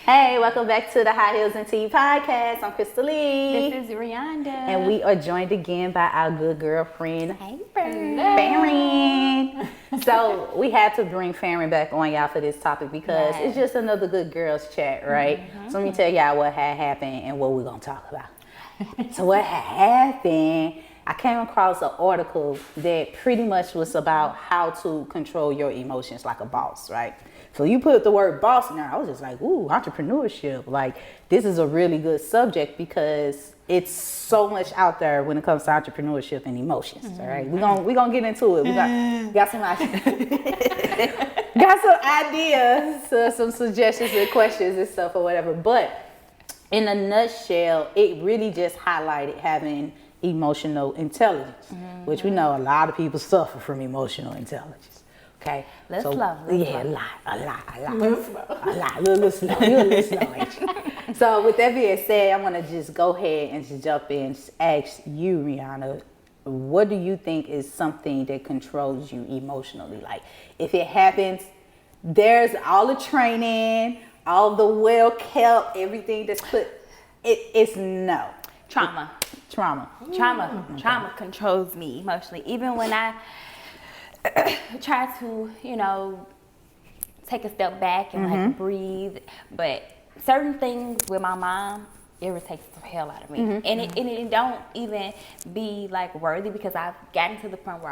Hey, welcome back to the High Heels and Tea podcast. I'm Crystal Lee. This is Rihanna. And we are joined again by our good girlfriend, Hey, Farron. So we had to bring Farron back on y'all for this topic because it's just another good girls chat, right? So let me tell y'all what had happened and what we're going to talk about. So what had happened, I came across an article that pretty much was about how to control your emotions like a boss, right? So you put the word boss in there, I was just like, ooh, entrepreneurship. Like, this is a really good subject because it's so much out there when it comes to entrepreneurship and emotions, all right? We're gonna get into it. We got some ideas, some suggestions and questions and stuff or whatever. But in a nutshell, it really just highlighted having emotional intelligence, which we know a lot of people suffer from emotional intelligence. Okay, a lot. A little slow. You're a little slow, ain't you? So with that being said, I'm gonna just go ahead and just jump in and just ask you, Rihanna, what do you think is something that controls you emotionally? Like, if it happens, there's all the training, all the well kept, everything that's put. It's no Trauma controls me emotionally. Even when I try to, take a step back and like breathe, but certain things with my mom irritates the hell out of me, and it don't even be like worthy because I've gotten to the point where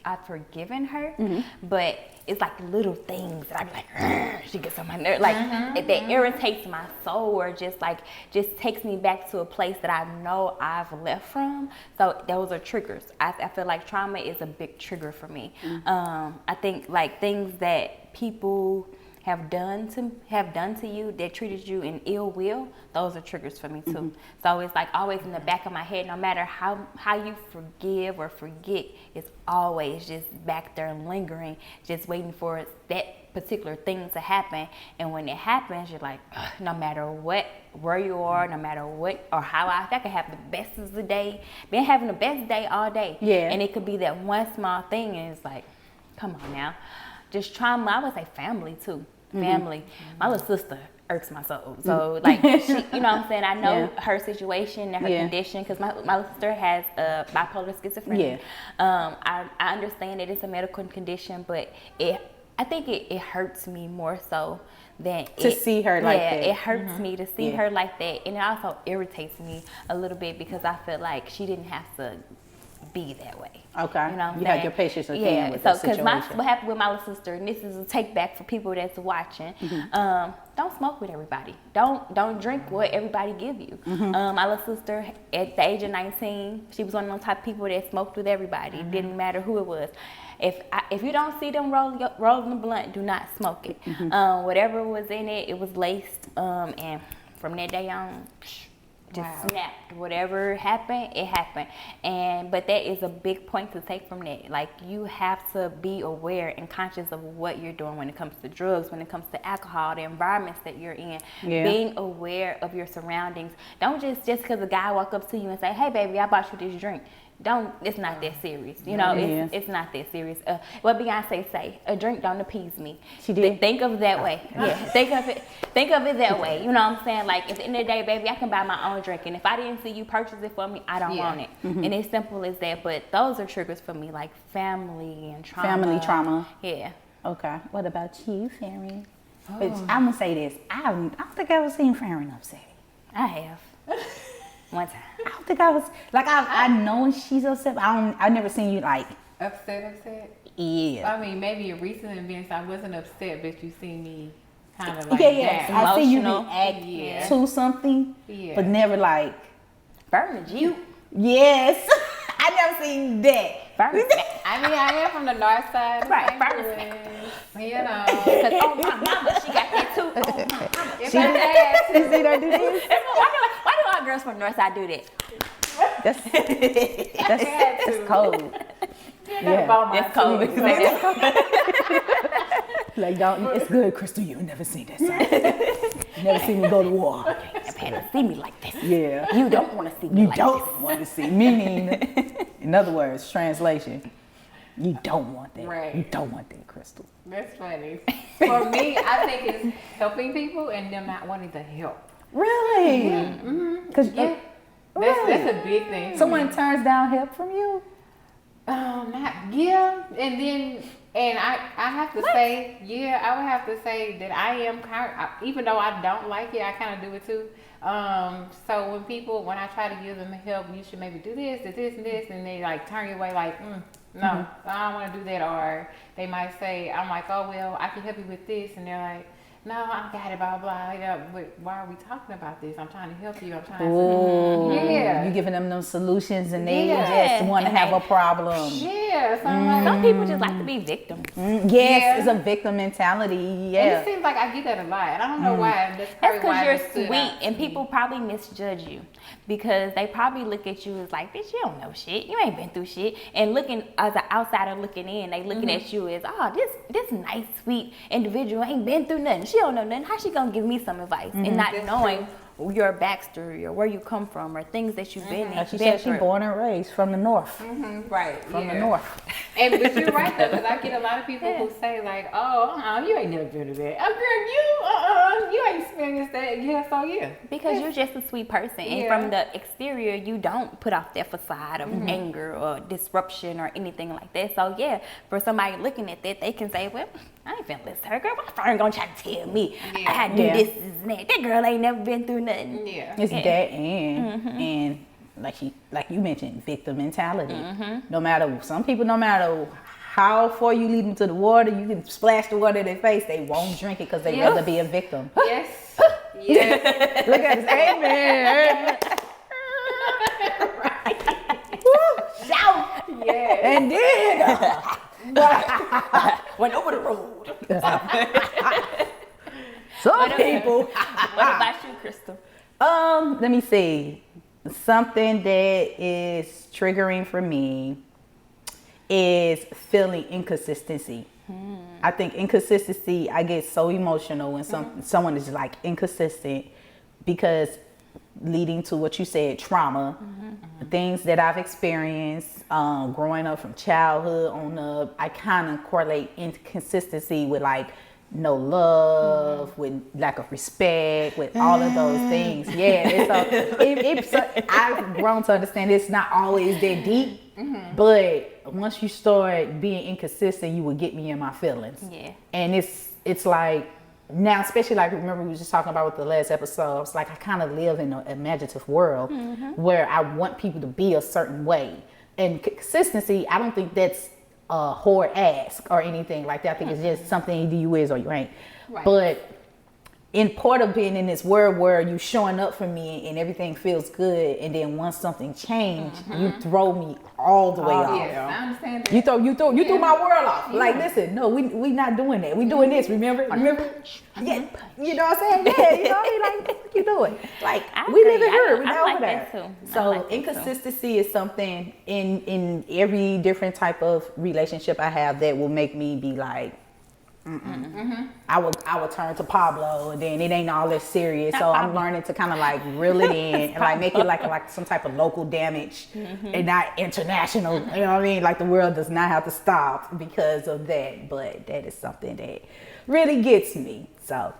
I've forgiven her, but it's like little things that I'm like, she gets on my nerve, like that irritates my soul, or just takes me back to a place that I know I've left from. So those are triggers. I feel like trauma is a big trigger for me. I think like things that people have done to you that treated you in ill will, those are triggers for me too. So it's like always in the back of my head, no matter how you forgive or forget, it's always just back there lingering, just waiting for that particular thing to happen. And when it happens, you're like, no matter what, where you are, no matter what or how I could have the best of the day, been having the best day all day, and it could be that one small thing, and it's like, come on now. Just trauma. I would say family too. Family. My little sister irks my soul. So like, she, you know what I'm saying? I know her situation and her condition because my little sister has bipolar schizophrenia. I understand that it's a medical condition, but I think it hurts me more so than to see her like that. It hurts me to see her like that, and it also irritates me a little bit because I feel like she didn't have to be that way. Okay. You know what I'm you saying? had your patience with that situation. What happened with my little sister, and this is a take back for people that's watching, don't smoke with everybody. Don't drink what everybody give you. My little sister, at the age of 19, she was one of those type of people that smoked with everybody. It didn't matter who it was. If you don't see them rolling the blunt, do not smoke it. Whatever was in it, it was laced, and from that day on, snapped. Whatever happened, it happened. But that is a big point to take from that. Like, you have to be aware and conscious of what you're doing when it comes to drugs, when it comes to alcohol, the environments that you're in. Being aware of your surroundings. Don't just because a guy walk up to you and say, hey baby, I bought you this drink. It's not that serious. It's not that serious. What Beyonce say, a drink don't appease me. She did. Think of it that way. Think of it that way. You know what I'm saying? Like, at the end of the day, baby, I can buy my own drink. And if I didn't see you purchase it for me, I don't want it. And it's simple as that. But those are triggers for me, like family and trauma. Family trauma. Yeah. Okay. What about you, Farron? I'm going to say this. I don't think I've ever seen Farron upset. I have. One time. I don't think I was, like, I know she's upset, but I've never seen you, like. Upset? Yeah. I mean, maybe in recent events I wasn't upset, but you see me kind of like I see you react to something, but never like. Burn you. Yes. I never seen that. I mean, I am from the north side. Right, you know. Because my mama, she got that too. She see her do this? Why do our girls from the north side do that? That's cold. That's cold. Like, it's good, Crystal. You never seen that side. Never seen me go to war. You can't see me like this. Yeah. You don't want to see me like this. You don't want to see me. Meaning, in other words, translation, you don't want that. Right. You don't want that, Crystal. Crystal? That's funny. For me, I think it's helping people and them not wanting to help. Really? Because Yeah. That's a big thing. someone turns down help from you. And I have to say, I would have to say that I am even though I don't like it, I kind of do it too. So when I try to give them help, you should maybe do this, and this, and they like turn you away like, no, I don't want to do that. Or they might say, I'm like, oh, well, I can help you with this. And they're like, no, I got it, blah, blah. But why are we talking about this? I'm trying to help you. I'm trying to. You giving them those solutions and they just want to have a problem. Yeah. So I'm like, Some people just like to be victims. Yes, it's a victim mentality. and Yeah. it seems like I get that a lot. And I don't know why. That's Because you're sweet and people probably misjudge you because they probably look at you as like, bitch, you don't know shit. You ain't been through shit. And looking as an outsider looking in, they looking at you as, oh, this nice, sweet individual ain't been through nothing. She don't know nothing. How she gonna give me some advice? And not knowing your backstory or where you come from or things that you've been in. Like she said, she born and raised from the north. Right. From the north. But you're right though, because I get a lot of people who say like, "Oh, you ain't never been to that. Oh, girl, you ain't experienced that." Yeah, so yeah. Because you're just a sweet person, and from the exterior, you don't put off that facade of anger or disruption or anything like that. So yeah, for somebody looking at that, they can say, "Well, I ain't finna listen to her. Girl, my friend gonna try to tell me I had to do this and that. That girl ain't never been through nothing." Yeah. It's that and like you mentioned, victim mentality. No matter how far you lead them to the water, you can splash the water in their face. They won't drink it because they'd rather be a victim. Yes. Yes. Look at this, amen. Shout. Yeah. And then Went over the road. some people. What about you, Crystal? Let me see. Something that is triggering for me is feeling inconsistency. I think inconsistency, I get so emotional when someone is like inconsistent because leading to what you said, trauma, things that I've experienced growing up from childhood on up, I kind of correlate inconsistency with like no love, with lack of respect, with all of those things. Yeah, I've grown to understand it's not always that deep, but once you start being inconsistent, you will get me in my feelings. Yeah, and it's like now, especially like remember we were just talking about with the last episode. It's like I kind of live in an imaginative world where I want people to be a certain way, and consistency. I don't think that's a hard ask or anything like that. I think it's just something either you is or you ain't. Right. But in part of being in this world where you showing up for me and everything feels good, and then once something changed, you throw me all the way off. Yeah, I understand that. You threw my world off. Yeah. Like, listen, no, we not doing that. We doing this. Remember? Yeah, you know what I'm saying? Yeah, you know what I mean? Like, what you doing? Like, we live in here. We not over there. So inconsistency is something in every different type of relationship I have that will make me be like, I would turn to Pablo, and then it ain't all that serious. So I'm learning to kind of like reel it in and like make it like some type of local damage and not international. You know what I mean? Like the world does not have to stop because of that. But that is something that really gets me. So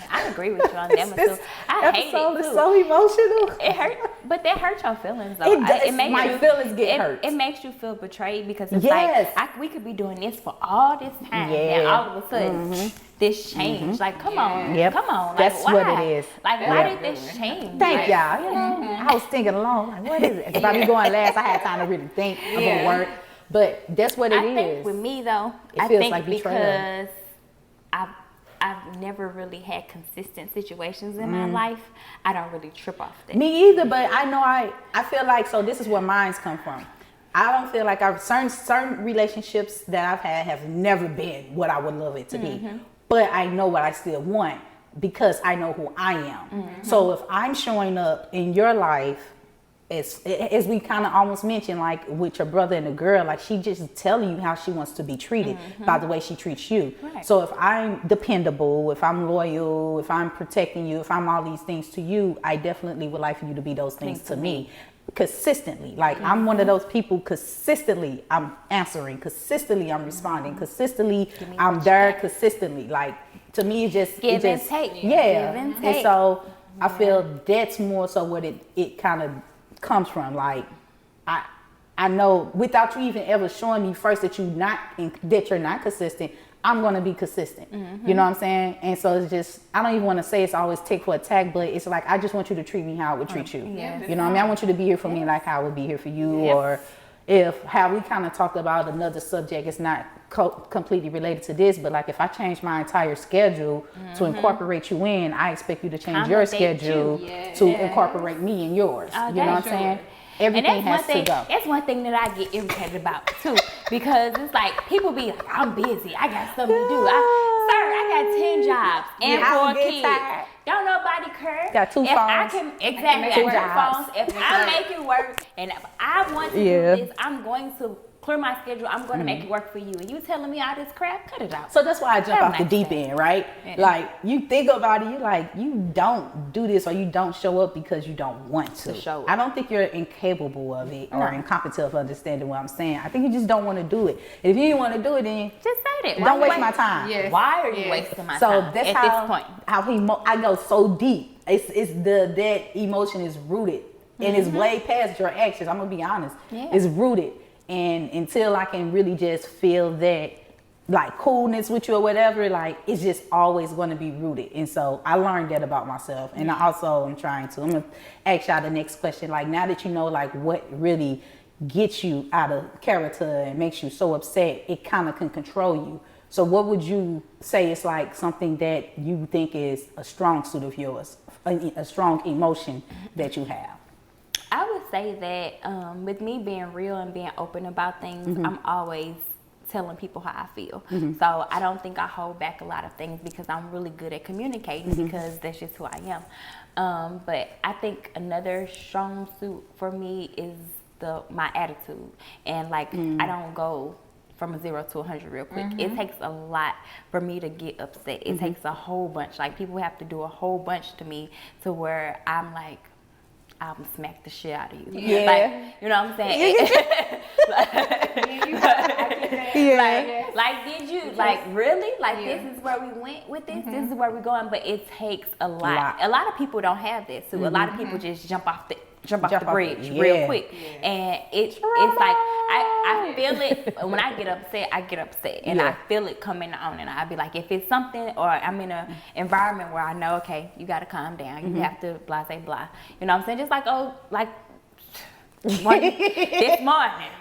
I agree with you on that one too. I hate it too. It's so emotional. It hurt, but that hurts your feelings though. It makes my feelings get hurt. It makes you feel betrayed because it's like we could be doing this for all this time, and all of a sudden this changed. Like, come on, come on. Like, that's why? What it is. Like, why did this change? Thank y'all. You know, I was thinking along. Like, what is it? If I be going last, I had time to really think of a word. But that's what it is. I think with me though, it feels like betrayal. Because I've never really had consistent situations in my life. I don't really trip off that. Me either, but I know I feel like, so this is where mine's come from. I don't feel like certain relationships that I've had have never been what I would love it to be. But I know what I still want because I know who I am. So if I'm showing up in your life, as we kind of almost mentioned, like with your brother and the girl, like she just telling you how she wants to be treated by the way she treats you. Right. So if I'm dependable, if I'm loyal, if I'm protecting you, if I'm all these things to you, I definitely would like for you to be those things to me. consistently. Like I'm one of those people consistently I'm answering, consistently I'm responding, consistently I'm there, consistently. Like to me it just Give it and just take. yeah. Give and And take. so I feel that's more so what it kind of comes from. Like I know without you even ever showing me first that you're not consistent, I'm gonna be consistent. You know what I'm saying? And so it's just, I don't even want to say it's always tick for attack, but it's like I just want you to treat me how I would treat you. Yes. You know what I mean? I want you to be here for me like how I would be here for you. Yes. Or if how we kind of talked about another subject, it's not completely related to this, but like if I change my entire schedule to incorporate you in, I expect you to change your Accommodate schedule you. to incorporate me in yours. Oh, You know what I'm that's saying? And Everything has that's one thing. to go. That's one thing that I get irritated about too, because it's like people be like, "I'm busy. I got something to do. Sir, I got 10 jobs and Yeah, I 4 get kids. tired. Don't nobody care. Got 2 if phones. I can exactly Two 2 jobs. phones. If I make it work, and if I want to Yeah. do this, I'm going to clear my schedule. I'm going to make it work for you. And you telling me all this crap? Cut it out. So that's why I jump Have off the nice deep day. end, right? Yeah. Like you think about it, you don't do this or you don't show up because you don't want to. show up. I don't think you're incapable of it or incompetent of understanding what I'm saying. I think you just don't want to do it. And if you didn't want to do it, then Just say that. don't Why waste my time. Yes. Why are you Yes. wasting my So time that's at how this point? I go so deep. It's that emotion is rooted and it's way past your actions. I'm gonna be honest. Yeah. It's rooted, and until I can really just feel that like coolness with you or whatever, like it's just always going to be rooted. And so I learned that about myself, and I also am I'm gonna ask y'all the next question. Like now that you know like what really gets you out of character and makes you so upset, it kind of can control you. So what would you say is like something that you think is a strong suit of yours, a strong emotion that you have? I would say that with me being real and being open about things, I'm always telling people how I feel. So I don't think I hold back a lot of things because I'm really good at communicating because that's just who I am. But I think another strong suit for me is my attitude. And like I don't go from a 0 to 100 real quick. It takes a lot for me to get upset. It takes a whole bunch. Like people have to do a whole bunch to me to where I'm like, I'm smack the shit out of you. Yeah. Like, you know what I'm saying? Like, did you, like, really? Like, this is where we went with this? This is where we're going? But it takes a lot. A lot of people don't have this. So a lot of people just jump off the bridge real quick. And it's like, I feel it. When I get upset. And I feel it coming on. And I be like, if it's something, or I'm in an environment where I know, okay, you got to calm down. You have to blah, say blah. You know what I'm saying? Just like, this morning.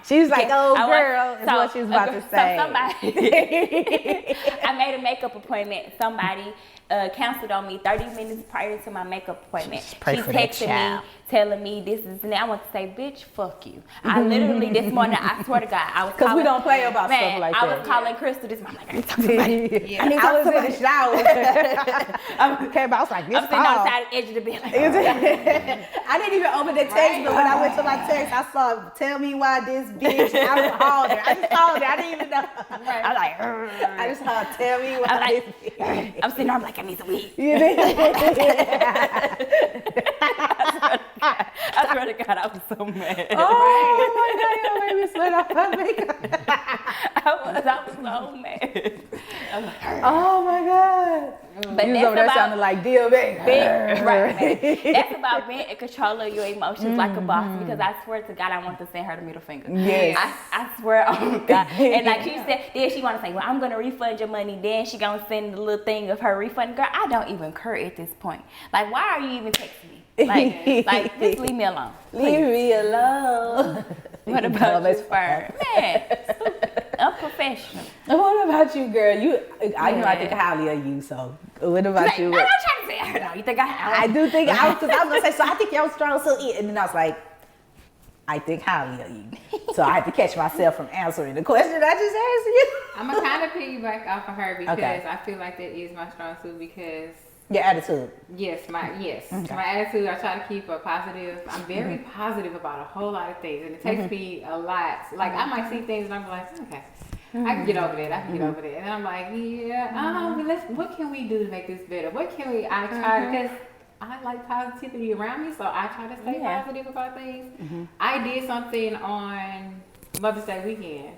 She was like, "Oh, girl," is what she was about to say. So somebody, I made a makeup appointment. Somebody canceled on me 30 minutes prior to my makeup appointment. She texted me, telling me this is, and I want to say, bitch, fuck you. I literally this morning, I swear to God, I was because we don't play about man, stuff like I that. was calling Crystal this morning. Like, I need to talk to somebody. I was in the shower. I was like, this I'm sitting on the side of the edge of the bed. Like, I didn't even open the text, but when I went to my text, I saw, tell me why this bitch. I called her. I just called her. I didn't even know. I was like, I just saw, tell me why this bitch. I'm sitting there, I'm like, I need some weed. You did? I swear to God, I was so mad. Oh my God, you made me sweat off my makeup. I was so mad. Oh my God. But You was over there sounding like deal big. Right, man. That's about being in control of your emotions like a boss, because I swear to God, I want to send her the middle finger. Yes. I swear, oh God. And like she said, then she want to say, well, I'm going to refund your money. Then she going to send the little thing of her refund. Girl, I don't even care at this point. Like, why are you even texting me? Like just leave me alone. Please. Leave me alone. What about you, Fern? Man, stupid. Unprofessional. What about you, girl? I know I think highly of you, so what about you? I'm not trying to say, I don't know. You think I do think, because I was going to say, so I think y'all strong, so and then I was like, I think highly of you. So I had to catch myself from answering the question I just asked you. I'm going to kind of piggyback off of her because Okay. I feel like that is my strong suit because Your attitude. my attitude, I try to keep a positive. I'm very positive about a whole lot of things, and it takes me a lot. Like I might see things and I'm like, okay, I can get over that. And I'm like, what can we do to make this better? What can we? I try because I like positivity around me, so I try to stay positive about things. I did something on Mother's Day weekend.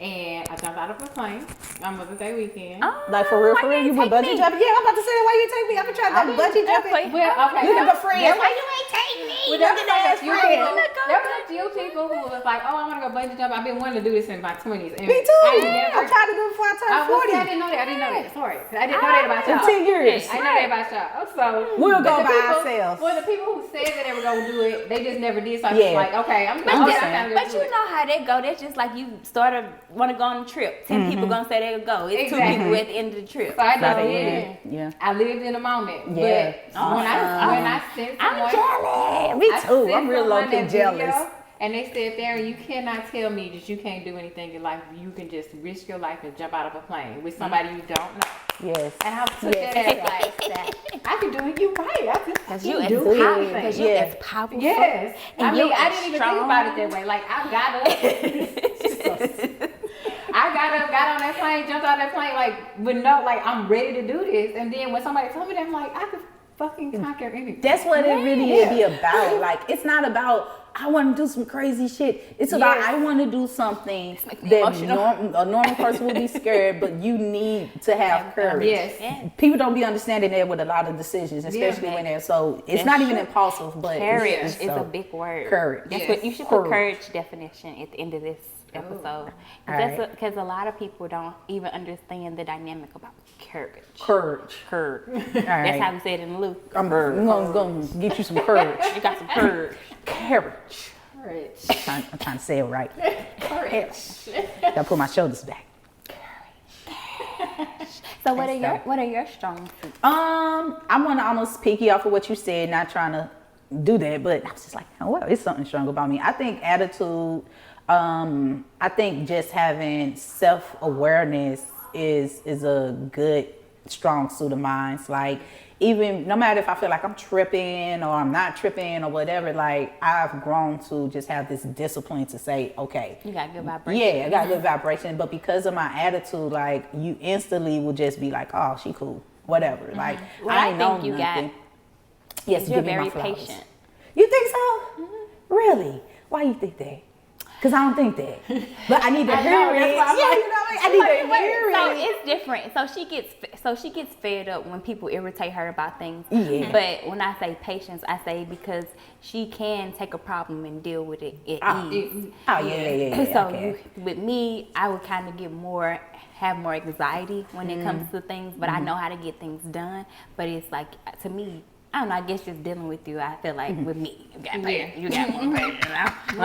And I jumped out of a plane on Mother's Day weekend. Like for real, you went bungee jumping? Yeah, I'm about to say that. Why you take me? I've been trying to go bungee jumping. Well, okay. Look at the friends. Why you ain't take me? Well, there was a few people who was like, oh, I want to go bungee jumping. I've been wanting to do this in my 20s. And Me too. I'm trying to do it before I turn 40. I didn't know that. Sorry. I didn't know that about y'all. In 10 years. I know that about y'all. So we'll go by ourselves. Well, the people who said that they were going to do it, they just never did. So I was like, okay, I'm going to But you know how they go. That's just like you want to go on a trip. 10 people gonna say they'll go. It's 2 people at the end of the trip. So I did. Yeah. I lived in a moment. Yeah. But when I sent someone, I'm jealous. Me too. I'm real low key jealous. And they said, Theron, you cannot tell me that you can't do anything in life. You can just risk your life and jump out of a plane with somebody you don't know. Yes. And I took that as like, I can do it. You right. Because you as powerful. Yes. And I didn't even think about it that way. Like I got up. I got on that plane, jumped out of that plane, like, with I'm ready to do this. And then when somebody told me that, I'm like, I could fucking conquer anything. That's what it really be about. Like, it's not about, I want to do some crazy shit. It's about, I want to do something that a normal person would be scared, but you need to have courage. Yes. People don't be understanding that with a lot of decisions, especially when they're it's not even impulsive, but courage is a big word. Courage. That's what you should put courage definition at the end of this episode, because a lot of people don't even understand the dynamic about courage. That's how we say it in Luke. I'm gonna get you some courage. You got some courage. Courage. I'm trying to say it right. Courage. Gotta put my shoulders back. So what are your strong suits? I'm gonna almost piggy off of what you said, not trying to do that, but I was just like, oh well, it's something strong about me. I think attitude. I think just having self-awareness is a good, strong suit of mine. It's like, even no matter if I feel like I'm tripping or I'm not tripping or whatever, like I've grown to just have this discipline to say, okay. You got good vibration. Yeah, I got good vibration. But because of my attitude, like you instantly will just be like, oh, she cool, whatever. Mm-hmm. Like I ain't know nothing. Yes, you're very patient. You think so? Mm-hmm. Really? Why you think that? Because I don't think that. But I need to hear it. I need to hear it. So it's different. So she gets fed up when people irritate her about things. Yeah. But when I say patience, I say because she can take a problem and deal with it at ease. Oh, yeah. So with me, I would kind of have more anxiety when it comes to things, but I know how to get things done. But it's like, to me, I don't know, I guess just dealing with you, I feel like with me, you got more patience. I don't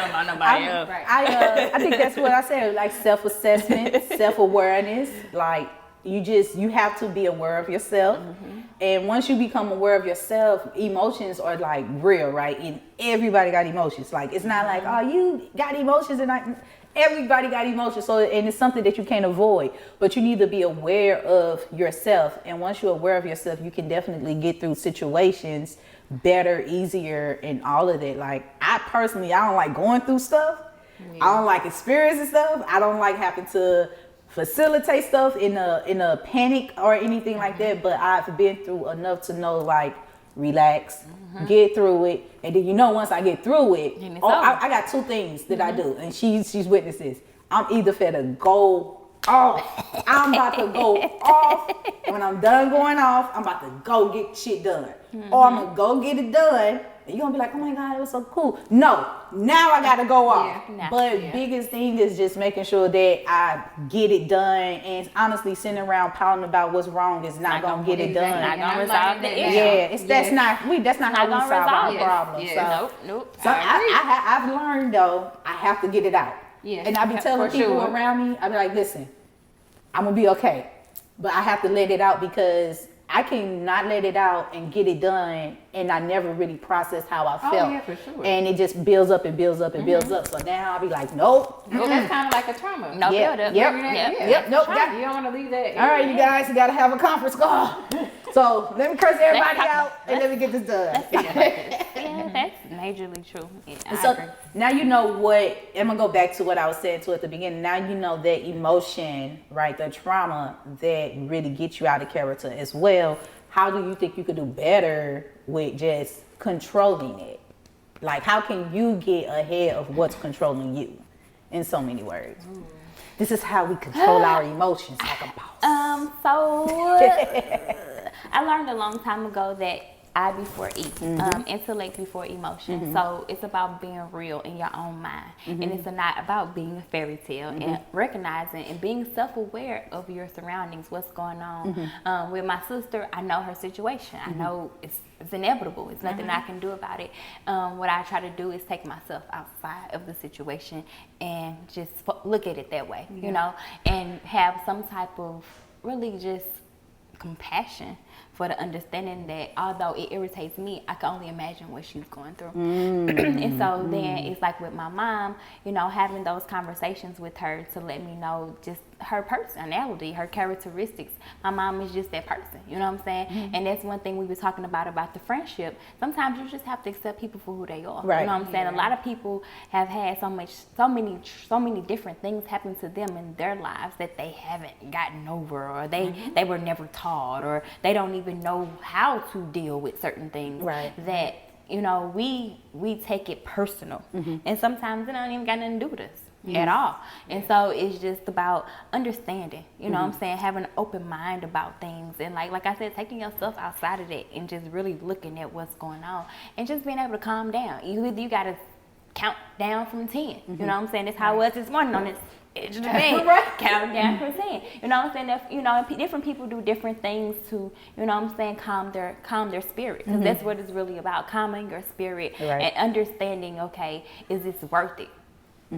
know about nobody else. I think that's what I said, like self-assessment, self-awareness. Like you have to be aware of yourself. Mm-hmm. And once you become aware of yourself, emotions are like real, right? And everybody got emotions. Like it's not like, oh, you got emotions and everybody got emotions, and it's something that you can't avoid, but you need to be aware of yourself. And once you're aware of yourself, you can definitely get through situations better, easier, and all of that. Like I don't like going through stuff. Yeah. I don't like experiencing stuff. I don't like having to facilitate stuff in a panic or anything like that. But I've been through enough to know, like, relax, get through it, and then once I get through it, I got two things that I do, and she's witnessed this. I'm either finna go off, I'm about to go off, and when I'm done going off, I'm about to go get shit done, or I'm gonna go get it done, and you're gonna be like, oh my God, it was so cool. No, now I gotta go off. Biggest thing is just making sure that I get it done, and honestly, sitting around pouting about what's wrong is not gonna get it done. Not gonna resolve the issue. That's not how we solve our problems. So, nope. So I've learned though, I have to get it out. Yes, and I be telling people around me, I be like, listen, I'm gonna be okay, but I have to let it out because I can not let it out and get it done, and I never really processed how I felt. Oh, yeah, for sure. And it just builds up and builds up and builds up. So now I'll be like, nope. That's kind of like a trauma. No build up. Yep. Nope. You don't want to leave that. All right, you guys, you got to have a conference call. So let me curse everybody out and let me get this done. That's majorly true. Yeah, so now you know what, I'm going to go back to what I was saying at the beginning. Now you know that emotion, right, the trauma that really gets you out of character as well. how do you think you could do better with just controlling it? Like, how can you get ahead of what's controlling you? In so many words. This is how we control our emotions like a boss. So I learned a long time ago that I before E, intellect before emotion. So it's about being real in your own mind, and it's not about being a fairy tale. And recognizing and being self-aware of your surroundings, what's going on. With my sister, I know her situation. I know it's inevitable. It's nothing I can do about it. What I try to do is take myself outside of the situation and just look at it that way, you know, and have some type of really just compassion for the understanding that although it irritates me, I can only imagine what she's going through. And so then it's like with my mom, you know, having those conversations with her to let me know just her personality, her characteristics. My mom is just that person, you know what I'm saying? And that's one thing we were talking about the friendship. Sometimes you just have to accept people for who they are. Right. You know what I'm saying? A lot of people have had so many different things happen to them in their lives that they haven't gotten over, or they were never taught, or they don't even know how to deal with certain things. Right. That, you know, we take it personal. And sometimes it don't even got nothing to do with us at all. And so it's just about understanding, you know what I'm saying, having an open mind about things, and like I said, taking yourself outside of it and just really looking at what's going on and just being able to calm down. You got to count down from 10. You know what I'm saying? That's how it was this morning on this edge of the bed. Count down from 10. You know what I'm saying? You know, different people do different things to, you know what I'm saying, calm their spirit. Because that's what it's really about, calming your spirit and understanding, okay, is this worth it?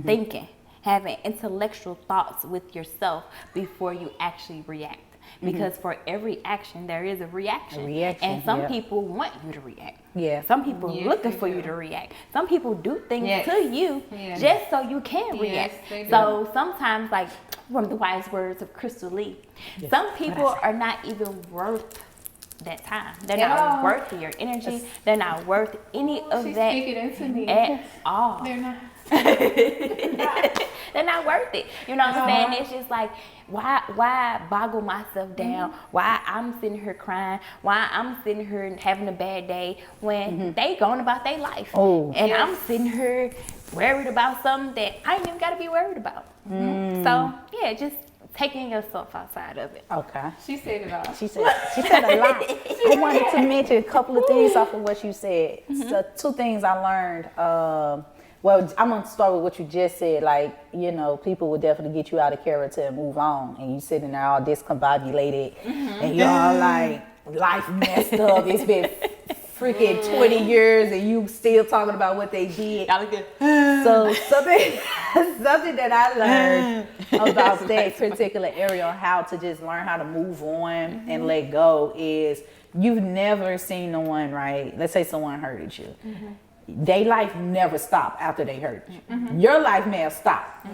Thinking, having intellectual thoughts with yourself before you actually react. Because for every action, there is a reaction. And some people want you to react. Some people are looking for you to react. Some people do things to you just so you can react. So sometimes, like from the wise words of Crystal Lee, some people are not even worth that time. They're not worth your energy. They're not worth any of that at all. They're not. They're not worth it. You know what I'm saying? It's just like, why boggle myself down? Why I'm sitting here crying? Why I'm sitting here having a bad day when they going about their life? And I'm sitting here worried about something that I ain't even got to be worried about. So yeah, just taking yourself outside of it. Okay. She said it all. She said a lot. I wanted to mention a couple of things off of what you said. So 2 things I learned. Well, I'm going to start with what you just said. Like, you know, people will definitely get you out of character and move on. And you sitting there all discombobulated. And you're all like, life messed up. It's been freaking 20 years and you still talking about what they did. So something that I learned about that particular area on how to just learn how to move on and let go is you've never seen no one, right? Let's say someone hurted you. Their life never stopped after they hurt you. Your life may have stopped.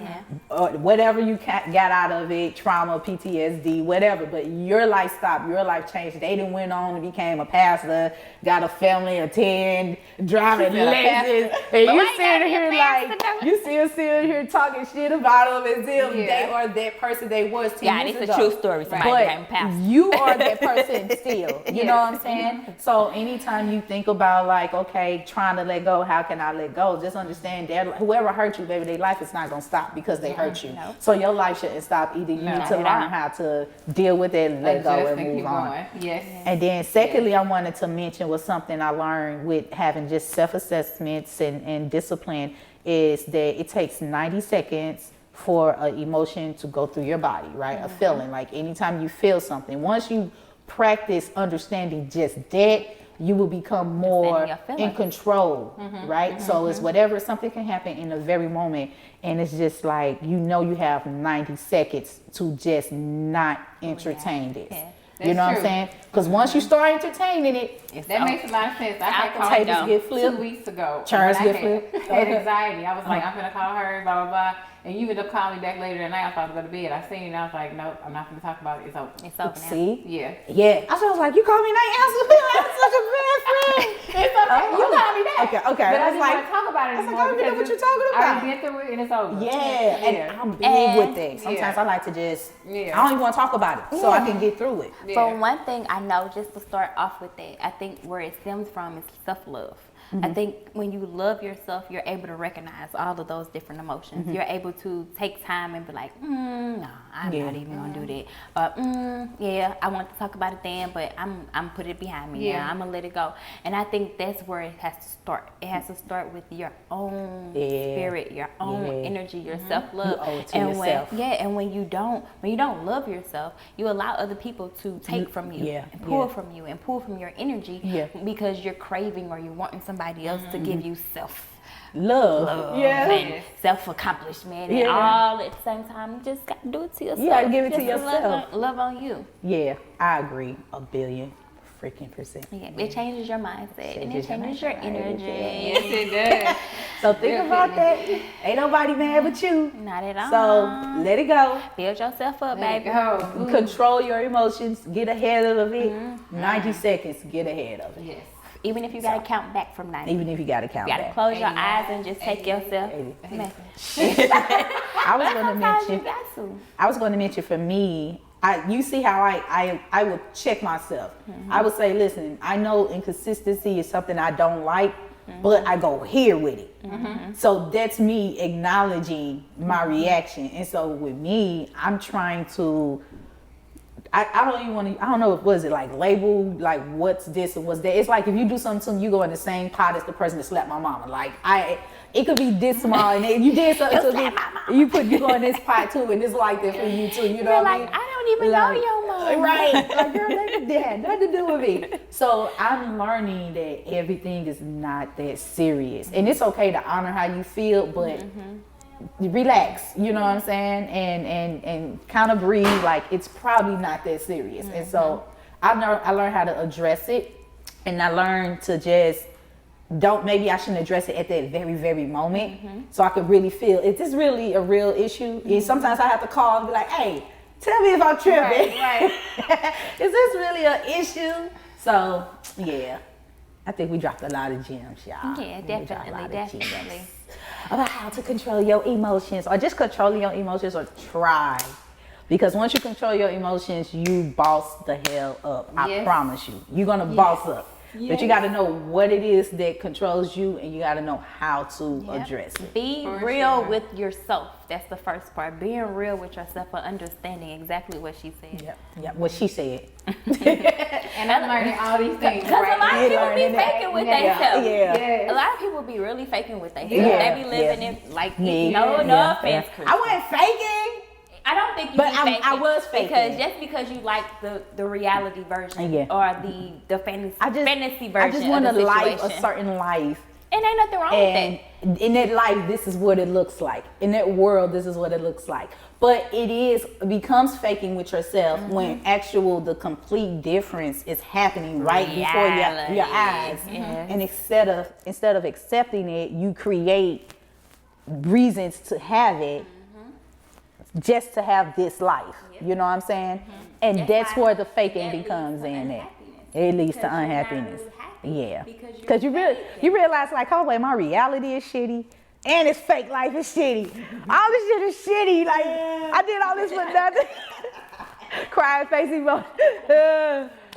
Whatever you got out of it, trauma, PTSD, whatever, but your life stopped. Your life changed. They done went on and became a pastor, got a family of 10, driving Lexus, and you sitting here like, you still sitting here talking shit about them as if they are that person they was 10 years ago. It's a true story. Somebody became a pastor. You are that person still. You know what I'm saying? So anytime you think about like, okay, trying to let go, how can I let go? Just understand that whoever hurt you, baby, their life is not gonna stop because they hurt you. So your life shouldn't stop either. You need to learn how to deal with it and let go and move on. And then secondly, I wanted to mention was something I learned with having just self-assessments and discipline is that it takes 90 seconds for an emotion to go through your body, right? A feeling, like anytime you feel something, once you practice understanding just that, you will become more in control, right? So it's whatever, something can happen in the very moment, and it's just like, you know, you have 90 seconds to just not entertain this. You know what I'm saying? Because once you start entertaining it, that makes a lot of sense. I had tables called get flipped 2 weeks ago. Chairs get flipped. I had anxiety. I was like, I'm gonna call her, blah blah blah. And you ended up calling me back later that night. I was about to go to bed. I seen it and I was like, nope, I'm not gonna talk about it. It's over. It's over now. See? Yeah. I was like, you called me and I answered. I'm such a bad friend. It's okay. You called me back. Okay. But I was didn't like, want to talk about about it I was like, anymore. I don't know what you're talking I about. already been through it and it's over. Yeah, and I'm big with that. Sometimes I like to just, I don't even want to talk about it so I can get through it. Yeah. But one thing I know, just to start off with that, I think where it stems from is self-love. I think when you love yourself, you're able to recognize all of those different emotions. You're able to take time and be like, no, I'm not even gonna do that. Or, yeah, I want to talk about it then, but I'm put it behind me now. I'm gonna let it go. And I think that's where it has to start. It has to start with your own spirit, your own energy, your self-love. You owe it to and yourself. and when you don't love yourself, you allow other people to take from you and pull from you and pull from your energy because you're craving or you're wanting somebody else to give you Love. and self-accomplishment and all at the same time. You just got to do it to yourself. You gotta give it to Just yourself. Love on you. Yeah, I agree 1,000,000,000%. Yeah, it changes your mindset and it changes your energy. Yes, it does. So think about that. Ain't nobody mad but you. Not at all. So let it go. Build yourself up, Let baby. it go. Control your emotions. Get ahead of it. 90 seconds. Get ahead of it. Yes. Even if you got to count back from 90. Even if you gotta count You got to back. close your eyes and just take yourself. I was going to Sometimes you mention. got to. I was going to mention for me. You see how I would check myself. I would say, listen, I know inconsistency is something I don't like, but I go here with it. So that's me acknowledging my reaction. And so with me, I'm trying to. I don't even want to. I don't know. Was it like label like what's this and what's that? It's like if you do something to me, you go in the same pot as the person that slapped my mama. Like it could be this small, and then you did something to me. You go in this pot too, and it's like that for you too. You know You're what I like, mean? I don't even know your mom. Right. Like, girl, that had nothing to do with me. So I'm learning that everything is not that serious. And it's okay to honor how you feel, but relax, you know what I'm saying? And kind of breathe, like it's probably not that serious. And so I learned how to address it, and I learned to just maybe I shouldn't address it at that very, very moment. So I could really feel, is this really a real issue? And sometimes I have to call and be like, hey, tell me if I'm tripping. Right. Is this really an issue? So yeah, I think we dropped a lot of gems, y'all. Yeah, We dropped a lot definitely, of gems definitely. about how to control your emotions, or just controlling your emotions, or try. Because once you control your emotions, you boss the hell up. I promise you. You're going to boss up. But you got to know what it is that controls you, and you got to know how to address it. Be real with yourself. That's the first part. Being real with yourself and understanding exactly what she said. Yep, what she said. And I'm learning all these things. Because a lot of people be Learning faking with Yeah. themselves. Yes. A lot of people be really faking with themselves. Yeah. They be living in, like, Me. no offense, Chris. I wasn't faking. I don't think you But be I faking. was faking. Because just because you like the reality version or the fantasy version I just want of to the live a situation. certain life. And ain't nothing wrong with And in that life, this is what it looks like. In that world, this is what it looks like. But it becomes faking with yourself when the complete difference is happening right before your eyes. And instead of accepting it, you create reasons to have it, just to have this life. You know what I'm saying? And that's where the faking becomes in it. It leads to unhappiness. Yeah, because you realize like, oh wait, my reality is shitty, and it's fake life is shitty. All this shit is shitty. Like I did all this for nothing. Crying face emoji.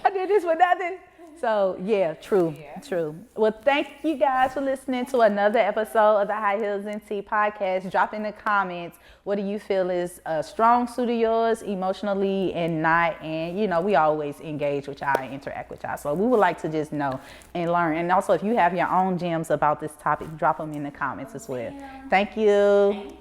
I did this for nothing. So yeah, true. Well, thank you guys for listening to another episode of the High Heels and Tea podcast. Drop in the comments, what do you feel is a strong suit of yours emotionally and not? And we always engage with y'all and interact with y'all. So we would like to just know and learn. And also, if you have your own gems about this topic, drop them in the comments as well. Thank you.